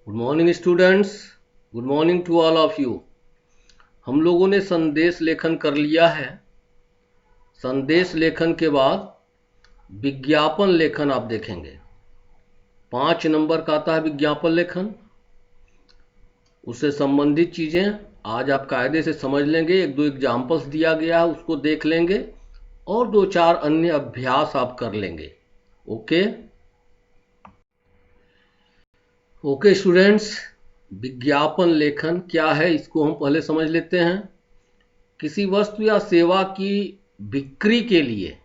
Good morning students, good morning to all of you. हम लोगों ने संदेश लेखन कर लिया है। संदेश लेखन के बाद विज्ञापन लेखन आप देखेंगे। 5 नंबर का आता है विज्ञापन लेखन। उससे संबंधित चीज़ें आज आप कायदे से समझ लेंगे। 1-2 एग्जाम्पल्स दिया गया है, उसको देख लेंगे और 2-4 अन्य अभ्यास आप कर लेंगे। ओके स्टूडेंट्स, विज्ञापन लेखन क्या है इसको हम पहले समझ लेते हैं। किसी वस्तु या सेवा की बिक्री के लिए,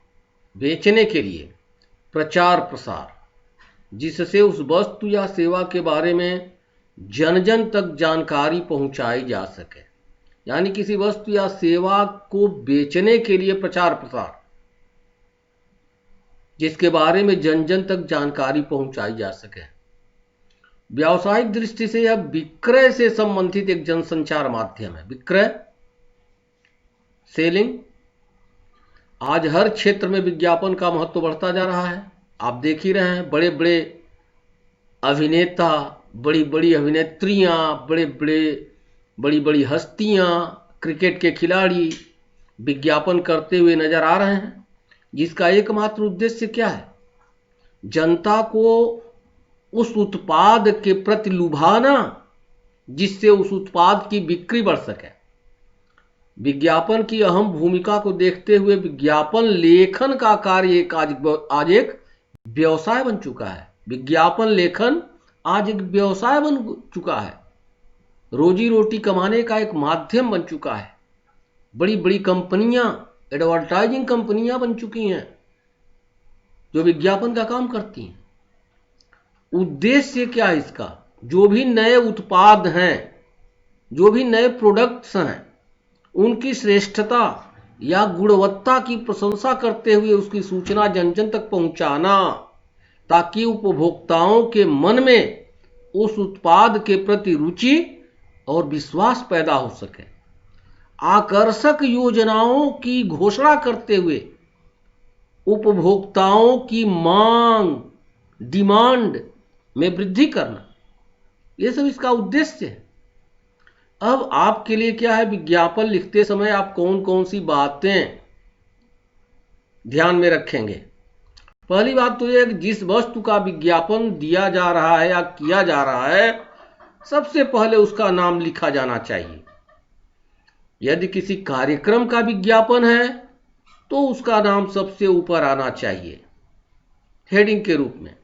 बेचने के लिए प्रचार प्रसार, जिससे उस वस्तु या सेवा के बारे में जन जन तक जानकारी पहुंचाई जा सके। यानी किसी वस्तु या सेवा को बेचने के लिए प्रचार प्रसार, जिसके बारे में जन जन तक जानकारी पहुंचाई जा सके। व्यावसायिक दृष्टि से यह विक्रय से संबंधित एक जनसंचार माध्यम है। विक्रय, सेलिंग। आज हर क्षेत्र में विज्ञापन का महत्व बढ़ता जा रहा है। आप देख ही रहे हैं, बड़े बड़े अभिनेता, बड़ी बड़ी अभिनेत्रियां, बड़ी बड़ी हस्तियां, क्रिकेट के खिलाड़ी विज्ञापन करते हुए नजर आ रहे हैं, जिसका एकमात्र उद्देश्य क्या है? जनता को उस उत्पाद के प्रति लुभाना, जिससे उस उत्पाद की बिक्री बढ़ सके। विज्ञापन की अहम भूमिका को देखते हुए विज्ञापन लेखन का कार्य आज एक व्यवसाय बन चुका है। विज्ञापन लेखन आज एक व्यवसाय बन चुका है, रोजी रोटी कमाने का एक माध्यम बन चुका है। बड़ी बड़ी कंपनियां, एडवर्टाइजिंग कंपनियां बन चुकी हैं जो विज्ञापन का काम करती हैं। उद्देश्य क्या है इसका? जो भी नए उत्पाद हैं, जो भी नए प्रोडक्ट्स हैं, उनकी श्रेष्ठता या गुणवत्ता की प्रशंसा करते हुए उसकी सूचना जन जन तक पहुंचाना, ताकि उपभोक्ताओं के मन में उस उत्पाद के प्रति रुचि और विश्वास पैदा हो सके। आकर्षक योजनाओं की घोषणा करते हुए उपभोक्ताओं की मांग, डिमांड में वृद्धि करना, यह सब इसका उद्देश्य है। अब आपके लिए क्या है, विज्ञापन लिखते समय आप कौन कौन सी बातें ध्यान में रखेंगे? पहली बात तो यह, जिस वस्तु का विज्ञापन दिया जा रहा है या किया जा रहा है, सबसे पहले उसका नाम लिखा जाना चाहिए। यदि किसी कार्यक्रम का विज्ञापन है तो उसका नाम सबसे ऊपर आना चाहिए, हेडिंग के रूप में।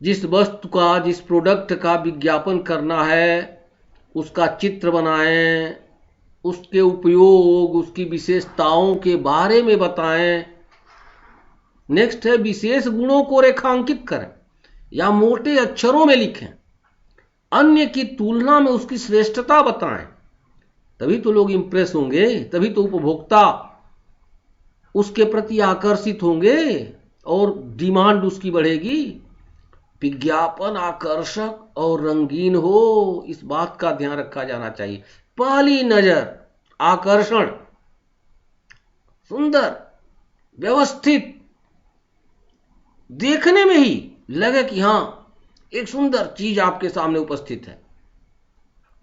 जिस वस्तु का, जिस प्रोडक्ट का विज्ञापन करना है, उसका चित्र बनाएं, उसके उपयोग, उसकी विशेषताओं के बारे में बताएं। नेक्स्ट है, विशेष गुणों को रेखांकित करें या मोटे अक्षरों में लिखें। अन्य की तुलना में उसकी श्रेष्ठता बताएं, तभी तो लोग इंप्रेस होंगे, तभी तो उपभोक्ता उसके प्रति आकर्षित होंगे और डिमांड उसकी बढ़ेगी। विज्ञापन आकर्षक और रंगीन हो, इस बात का ध्यान रखा जाना चाहिए। पहली नजर आकर्षण, सुंदर, व्यवस्थित, देखने में ही लगे कि हां, एक सुंदर चीज आपके सामने उपस्थित है।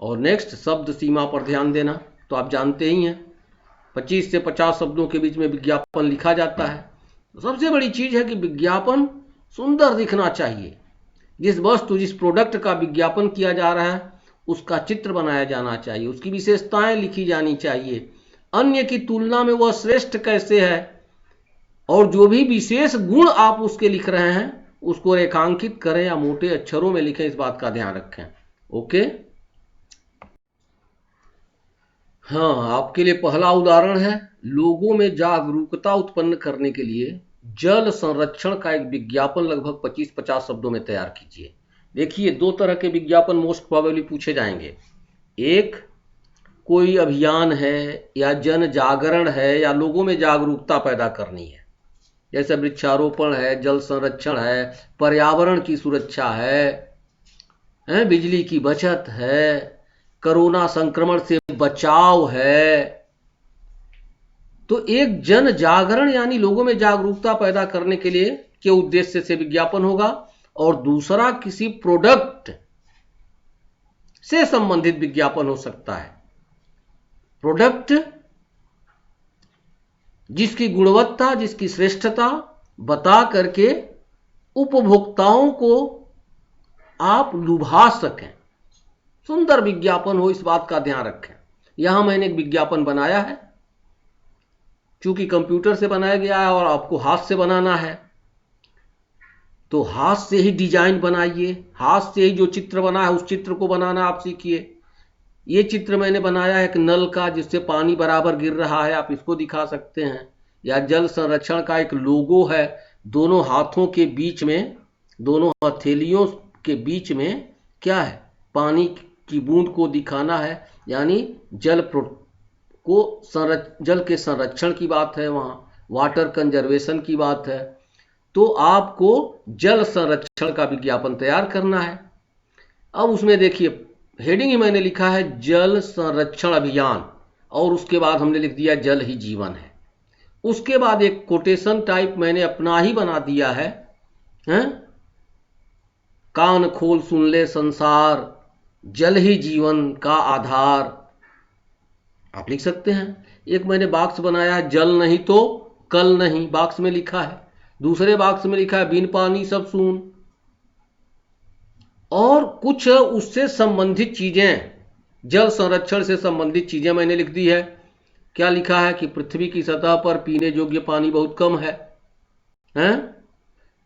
और नेक्स्ट, शब्द सीमा पर ध्यान देना। तो आप जानते ही हैं, 25 से 50 शब्दों के बीच में विज्ञापन लिखा जाता है। तो सबसे बड़ी चीज है कि विज्ञापन सुंदर दिखना चाहिए। जिस वस्तु, जिस प्रोडक्ट का विज्ञापन किया जा रहा है, उसका चित्र बनाया जाना चाहिए, उसकी विशेषताएं लिखी जानी चाहिए, अन्य की तुलना में वह श्रेष्ठ कैसे है, और जो भी विशेष गुण आप उसके लिख रहे हैं उसको रेखांकित करें या मोटे अक्षरों में लिखें, इस बात का ध्यान रखें। ओके, हाँ, आपके लिए पहला उदाहरण है, लोगों में जागरूकता उत्पन्न करने के लिए जल संरक्षण का एक विज्ञापन लगभग 25-50 शब्दों में तैयार कीजिए। देखिए, 2 तरह के विज्ञापन मोस्ट प्रोबेबली पूछे जाएंगे। एक, कोई अभियान है या जन जागरण है या लोगों में जागरूकता पैदा करनी है, जैसे वृक्षारोपण है, जल संरक्षण है, पर्यावरण की सुरक्षा है, बिजली की बचत है, कोरोना संक्रमण से बचाव है। तो एक जन जागरण यानी लोगों में जागरूकता पैदा करने के लिए के उद्देश्य से विज्ञापन होगा, और दूसरा किसी प्रोडक्ट से संबंधित विज्ञापन हो सकता है। प्रोडक्ट जिसकी गुणवत्ता, जिसकी श्रेष्ठता बता करके उपभोक्ताओं को आप लुभा सकें, सुंदर विज्ञापन हो, इस बात का ध्यान रखें। यहां मैंने एक विज्ञापन बनाया है, चूंकि कंप्यूटर से बनाया गया है और आपको हाथ से बनाना है, तो हाथ से ही डिजाइन बनाइए, हाथ से ही जो चित्र बना है उस चित्र को बनाना आप सीखिए। ये चित्र मैंने बनाया है एक नल का, जिससे पानी बराबर गिर रहा है, आप इसको दिखा सकते हैं। या जल संरक्षण का एक लोगो है, दोनों हाथों के बीच में, दोनों हथेलियों के बीच में क्या है, पानी की बूंद को दिखाना है, यानी जल के संरक्षण की बात है, वहाँ वाटर कंजर्वेशन की बात है। तो आपको जल संरक्षण का विज्ञापन तैयार करना है। अब उसमें देखिए हेडिंग ही मैंने लिखा है जल संरक्षण अभियान, और उसके बाद हमने लिख दिया जल ही जीवन है। उसके बाद एक कोटेशन टाइप मैंने अपना ही बना दिया है, कान खोल सुन ले संसार, जल ही जीवन का आधार, आप लिख सकते हैं। एक मैंने बॉक्स बनाया है जल नहीं तो कल नहीं, बॉक्स में लिखा है। दूसरे बॉक्स में लिखा है बिन पानी सब सून। और कुछ उससे संबंधित चीजें, जल संरक्षण से संबंधित चीजें मैंने लिख दी है। क्या लिखा है कि पृथ्वी की सतह पर पीने योग्य पानी बहुत कम है,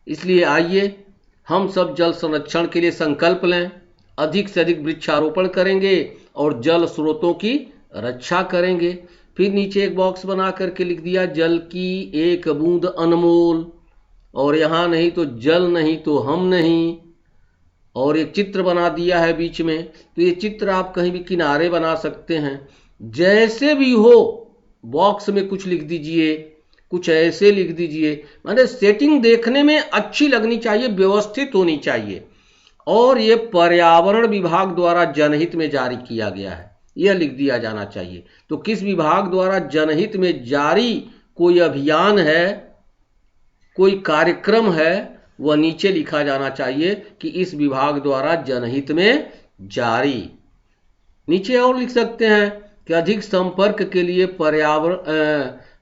इसलिए आइए हम सब जल संरक्षण के लिए संकल्प लें, अधिक से अधिक वृक्षारोपण करेंगे और जल स्रोतों की रक्षा करेंगे। फिर नीचे एक बॉक्स बना करके लिख दिया जल की एक बूंद अनमोल, और यहां नहीं तो जल नहीं तो हम नहीं, और एक चित्र बना दिया है बीच में। तो ये चित्र आप कहीं भी किनारे बना सकते हैं, जैसे भी हो बॉक्स में कुछ लिख दीजिए, कुछ ऐसे लिख दीजिए, माने सेटिंग देखने में अच्छी लगनी चाहिए, व्यवस्थित होनी चाहिए। और ये पर्यावरण विभाग द्वारा जनहित में जारी किया गया है, यह लिख दिया जाना चाहिए। तो किस विभाग द्वारा जनहित में जारी कोई अभियान है, कोई कार्यक्रम है, वह नीचे लिखा जाना चाहिए कि इस विभाग द्वारा जनहित में जारी। नीचे और लिख सकते हैं कि अधिक संपर्क के लिए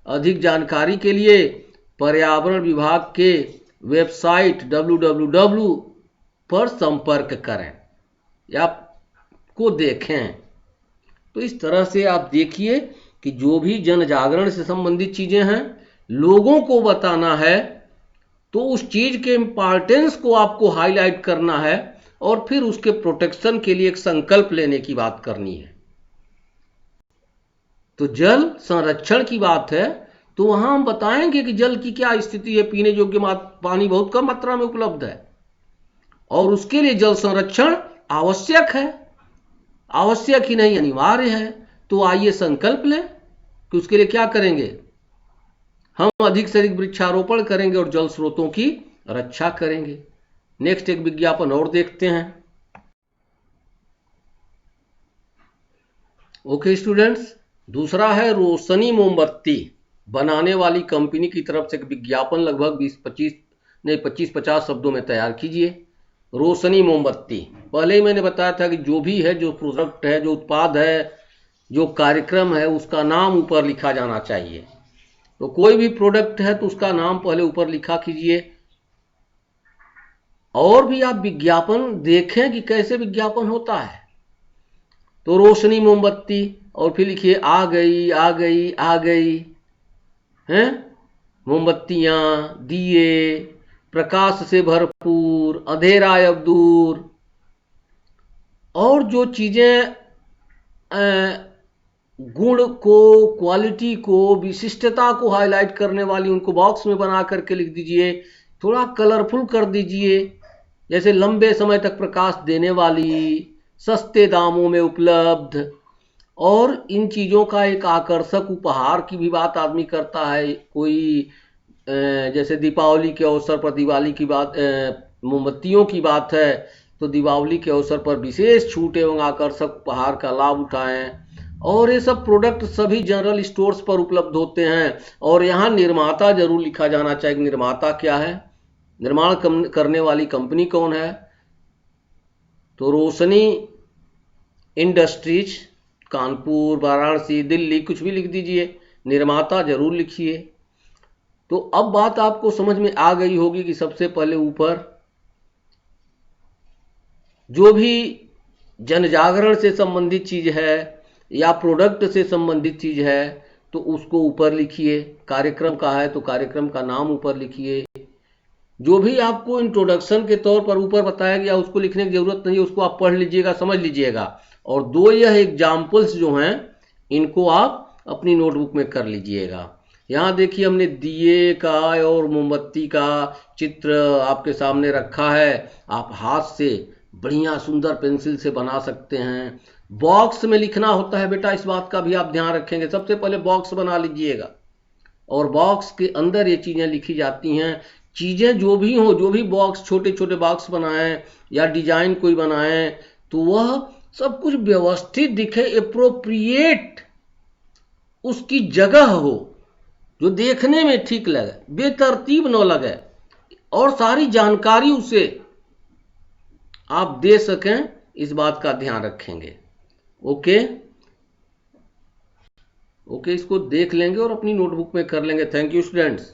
अधिक जानकारी के लिए पर्यावरण विभाग के वेबसाइट www पर संपर्क करें या को देखें। तो इस तरह से आप देखिए कि जो भी जन जागरण से संबंधित चीजें हैं, लोगों को बताना है, तो उस चीज के इंपॉर्टेंस को आपको हाईलाइट करना है और फिर उसके प्रोटेक्शन के लिए एक संकल्प लेने की बात करनी है। तो जल संरक्षण की बात है तो वहां हम बताएंगे कि जल की क्या स्थिति है, पीने योग्य पानी बहुत कम मात्रा में उपलब्ध है और उसके लिए जल संरक्षण आवश्यक है, आवश्यक ही नहीं अनिवार्य है। तो आइए संकल्प लें कि उसके लिए क्या करेंगे, हम अधिक से अधिक वृक्षारोपण करेंगे और जल स्रोतों की रक्षा करेंगे। नेक्स्ट एक विज्ञापन और देखते हैं। ओके स्टूडेंट्स, दूसरा है रोशनी मोमबत्ती बनाने वाली कंपनी की तरफ से एक विज्ञापन, लगभग 25-50 शब्दों में तैयार कीजिए। रोशनी मोमबत्ती, पहले ही मैंने बताया था कि जो भी है, जो प्रोडक्ट है, जो उत्पाद है, जो कार्यक्रम है, उसका नाम ऊपर लिखा जाना चाहिए। तो कोई भी प्रोडक्ट है तो उसका नाम पहले ऊपर लिखा कीजिए। और भी आप विज्ञापन देखें कि कैसे विज्ञापन होता है। तो रोशनी मोमबत्ती और फिर लिखिए आ गई आ गई आ गई, हैं मोमबत्तियां, दिए, प्रकाश से भरपूर, अंधेरा अब दूर। और जो चीजें गुण को, क्वालिटी को, विशिष्टता को हाईलाइट करने वाली, उनको बॉक्स में बना करके लिख दीजिए। थोड़ा कलरफुल कर दीजिए, जैसे लंबे समय तक प्रकाश देने वाली, सस्ते दामों में उपलब्ध। और इन चीज़ों का एक आकर्षक उपहार की भी बात आदमी करता है। कोई जैसे दीपावली के अवसर पर, दिवाली की बात, मोमबत्तियों की बात है, तो दीपावली के अवसर पर विशेष छूट एवं आकर्षक उपहार का लाभ उठाएं। और ये सब प्रोडक्ट सभी जनरल स्टोर्स पर उपलब्ध होते हैं। और यहाँ निर्माता जरूर लिखा जाना चाहिए, निर्माता क्या है, निर्माण करने वाली कंपनी कौन है? तो रोशनी इंडस्ट्रीज, कानपुर, वाराणसी, दिल्ली, कुछ भी लिख दीजिए, निर्माता जरूर लिखिए। तो अब बात आपको समझ में आ गई होगी कि सबसे पहले ऊपर जो भी जन जागरण से संबंधित चीज है या प्रोडक्ट से संबंधित चीज है तो उसको ऊपर लिखिए। कार्यक्रम का है तो कार्यक्रम का नाम ऊपर लिखिए। जो भी आपको इंट्रोडक्शन के तौर पर ऊपर बताया गया उसको लिखने की जरूरत नहीं है, उसको आप पढ़ लीजिएगा, समझ लीजिएगा। और दो यह एग्जाम्पल्स जो हैं इनको आप अपनी नोटबुक में कर लीजिएगा। यहाँ देखिए हमने दिए का और मोमबत्ती का चित्र आपके सामने रखा है। आप हाथ से बढ़िया सुंदर पेंसिल से बना सकते हैं। बॉक्स में लिखना होता है बेटा, इस बात का भी आप ध्यान रखेंगे। सबसे पहले बॉक्स बना लीजिएगा और बॉक्स के अंदर ये चीजें लिखी जाती हैं। चीजें जो भी हो, जो भी बॉक्स, छोटे छोटे बॉक्स बनाएं या डिजाइन कोई बनाएं तो वह सब कुछ व्यवस्थित दिखे, एप्रोप्रिएट उसकी जगह हो, जो देखने में ठीक लगे, बेतरतीब न लगे और सारी जानकारी उसे आप दे सकें, इस बात का ध्यान रखेंगे। ओके ओके, इसको देख लेंगे और अपनी नोटबुक में कर लेंगे। Thank you students.